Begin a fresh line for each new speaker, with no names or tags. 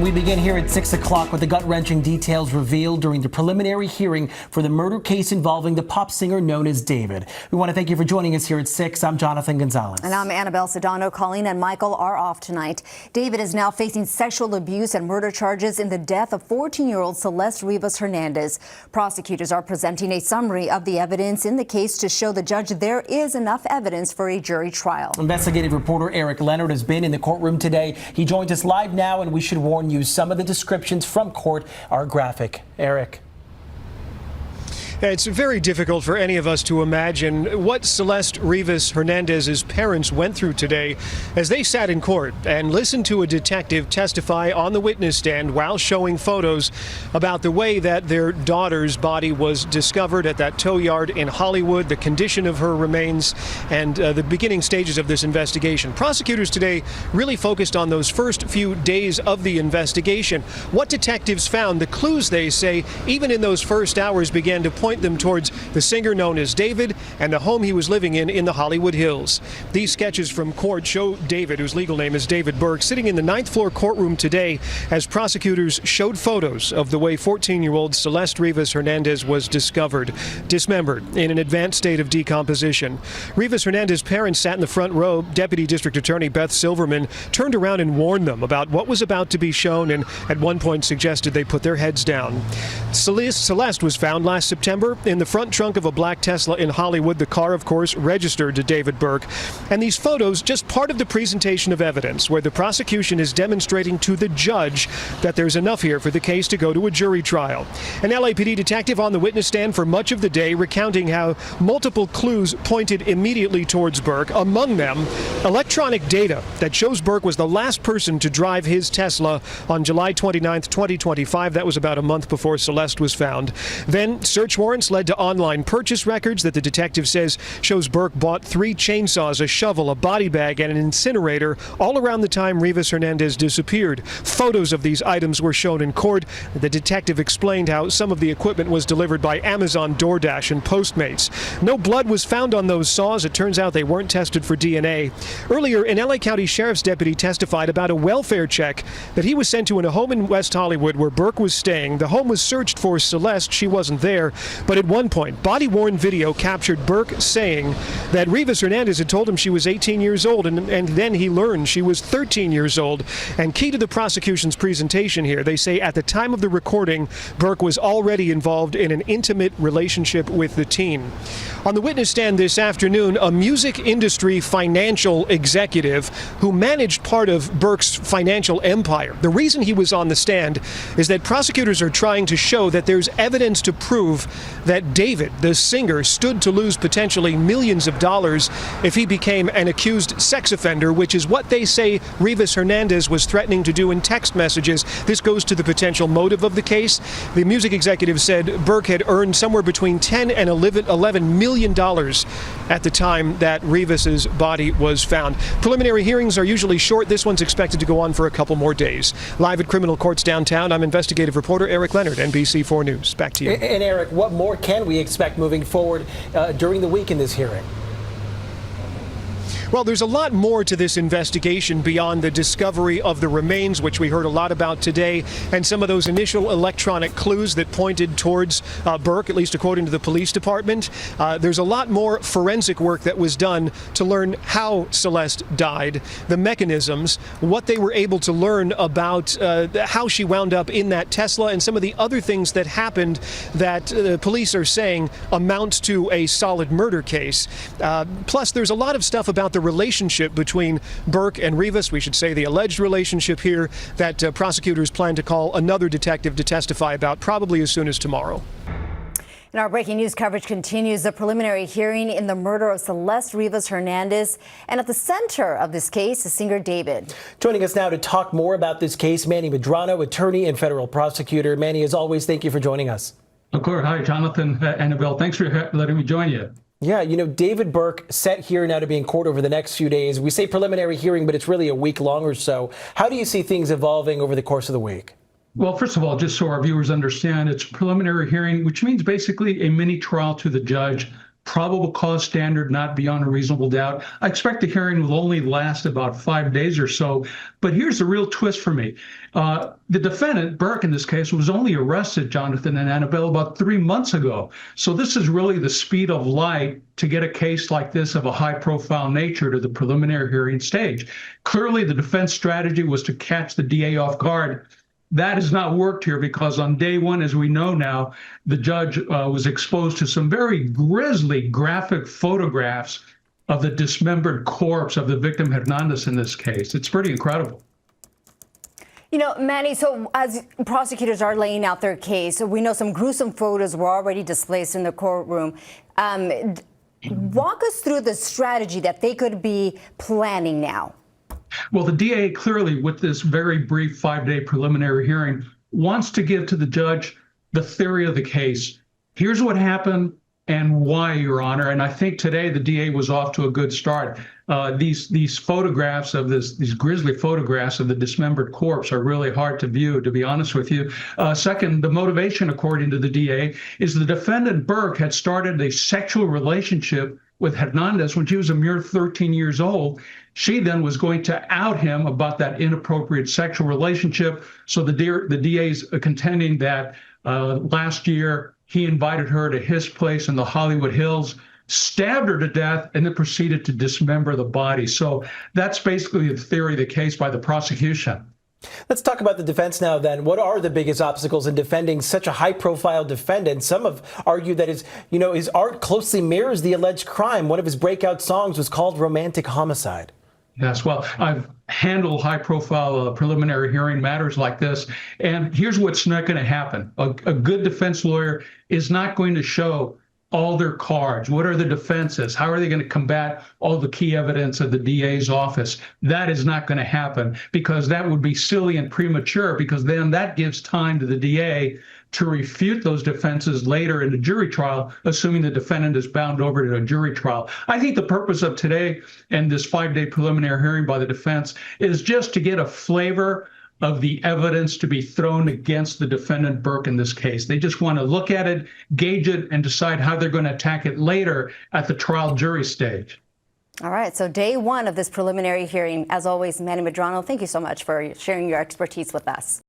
We begin here at 6 o'clock with the gut-wrenching details revealed during the preliminary hearing for the murder case involving the pop singer known as David. We want to thank you for joining us here at 6. I'm Jonathan Gonzalez.
And I'm Annabelle Sedano. Colleen and Michael are off tonight. David is now facing sexual abuse and murder charges in the death of 14-year-old Celeste Rivas Hernandez. Prosecutors are presenting a summary of the evidence in the case to show the judge there is enough evidence for a jury trial.
Investigative reporter Leonard has been in the courtroom today. He joins us live now, and we should warn you, some of the descriptions from court are graphic. Eric.
It's very difficult for any of us to imagine what Celeste Rivas Hernandez's parents went through today as they sat in court and listened to a detective testify on the witness stand while showing photos about the way that their daughter's body was discovered at that tow yard in Hollywood, the condition of her remains, and the beginning stages of this investigation. Prosecutors today really focused on those first few days of the investigation. What detectives found, the clues, they say, even in those first hours began to point them towards the singer known as David and the home he was living in the Hollywood Hills. These sketches from court show David, whose legal name is David Burke, sitting in the 9th floor courtroom today as prosecutors showed photos of the way 14-year-old Celeste Rivas Hernandez was discovered, dismembered, in an advanced state of decomposition. Rivas Hernandez's parents sat in the front row. Deputy District Attorney Beth Silverman turned around and warned them about what was about to be shown, and at one point suggested they put their heads down. Celeste was found last September in the front trunk of a black Tesla in Hollywood. The car, of course, registered to David Burke. And these photos, just part of the presentation of evidence where the prosecution is demonstrating to the judge that there's enough here for the case to go to a jury trial. An LAPD detective on the witness stand for much of the day recounting how multiple clues pointed immediately towards Burke. Among them, electronic data that shows Burke was the last person to drive his Tesla on July 29th, 2025. That was about a month before Celeste was found. Then search warrants led to online purchase records that the detective says shows Burke bought 3 chainsaws, a shovel, a body bag, and an incinerator all around the time Rivas Hernandez disappeared. Photos of these items were shown in court. The detective explained how some of the equipment was delivered by Amazon, DoorDash, and Postmates. No blood was found on those saws. It turns out they weren't tested for DNA. Earlier, an LA County Sheriff's deputy testified about a welfare check that he was sent to in a home in West Hollywood where Burke was staying. The home was searched for Celeste. She wasn't there. But at one point, body-worn video captured Burke saying that Rivas Hernandez had told him she was 18 years old, and then he learned she was 13 years old. And key to the prosecution's presentation here, they say at the time of the recording, Burke was already involved in an intimate relationship with the teen. On the witness stand this afternoon, a music industry financial executive who managed part of Burke's financial empire. The reason he was on the stand is that prosecutors are trying to show that there's evidence to prove that David, the singer, stood to lose potentially millions of dollars if he became an accused sex offender, which is what they say Rivas Hernandez was threatening to do in text messages. This goes to the potential motive of the case. The music executive said Burke had earned somewhere between $10 and $11 million at the time that Rivas's body was found. Preliminary hearings are usually short. This one's expected to go on for a couple more days. Live at criminal courts downtown, I'm investigative reporter Leonard, NBC4 News. Back to you.
And Eric, what more can we expect moving forward during the week in this hearing?
Well, there's a lot more to this investigation beyond the discovery of the remains, which we heard a lot about today, and some of those initial electronic clues that pointed towards Burke, at least according to the police department. There's a lot more forensic work that was done to learn how Celeste died, the mechanisms, what they were able to learn about how she wound up in that Tesla, and some of the other things that happened that police are saying amount to a solid murder case. Plus, there's a lot of stuff about the relationship between Burke and Rivas, we should say the alleged relationship here, that prosecutors plan to call another detective to testify about probably as soon as tomorrow.
And our breaking news coverage continues. The preliminary hearing in the murder of Celeste Rivas Hernandez. And at the center of this case is singer David.
Joining us now to talk more about this case, Manny Medrano, attorney and federal prosecutor. Manny, as always, thank you for joining us.
Of course. Hi, Jonathan, Annabelle. Thanks for letting me join you.
Yeah, you know, David Burke set here now to be in court over the next few days. We say preliminary hearing, but it's really a week long or so. How do you see things evolving over the course of the week?
Well, first of all, just so our viewers understand, it's a preliminary hearing, which means basically a mini trial to the judge probable cause standard, not beyond a reasonable doubt. I expect the hearing will only last about 5 days or so. But here's the real twist for me. The defendant, Burke in this case, was only arrested, Jonathan and Annabelle, about 3 months ago. So this is really the speed of light to get a case like this of a high-profile nature to the preliminary hearing stage. Clearly, the defense strategy was to catch the DA off guard. That has not worked here because on day one, as we know now, the judge was exposed to some very grisly graphic photographs of the dismembered corpse of the victim Hernandez in this case. It's pretty incredible.
You know, Manny, so as prosecutors are laying out their case, we know some gruesome photos were already displayed in the courtroom. Walk us through the strategy that they could be planning now.
Well, the DA clearly, with this very brief 5-day preliminary hearing, wants to give to the judge the theory of the case. Here's what happened and why, Your Honor. And I think today the DA was off to a good start. These photographs of these grisly photographs of the dismembered corpse are really hard to view, to be honest with you. Second, the motivation, according to the DA, is the defendant Burke had started a sexual relationship with Hernandez when she was a mere 13 years old. She then was going to out him about that inappropriate sexual relationship. So the DA's contending that last year he invited her to his place in the Hollywood Hills, stabbed her to death, and then proceeded to dismember the body. So that's basically the theory of the case by the prosecution.
Let's talk about the defense now then. What are the biggest obstacles in defending such a high-profile defendant? Some have argued that his art closely mirrors the alleged crime. One of his breakout songs was called Romantic Homicide.
Yes, well, I've handled high-profile preliminary hearing matters like this, and here's what's not going to happen. A good defense lawyer is not going to show all their cards. What are the defenses? How are they going to combat all the key evidence of the DA's office? That is not going to happen because that would be silly and premature, because then that gives time to the DA to refute those defenses later in the jury trial, assuming the defendant is bound over to a jury trial. I think the purpose of today and this 5-day preliminary hearing by the defense is just to get a flavor of the evidence to be thrown against the defendant Burke in this case. They just want to look at it, gauge it, and decide how they're going to attack it later at the trial jury stage.
All right, so day one of this preliminary hearing. As always, Manny Medrano, thank you so much for sharing your expertise with us.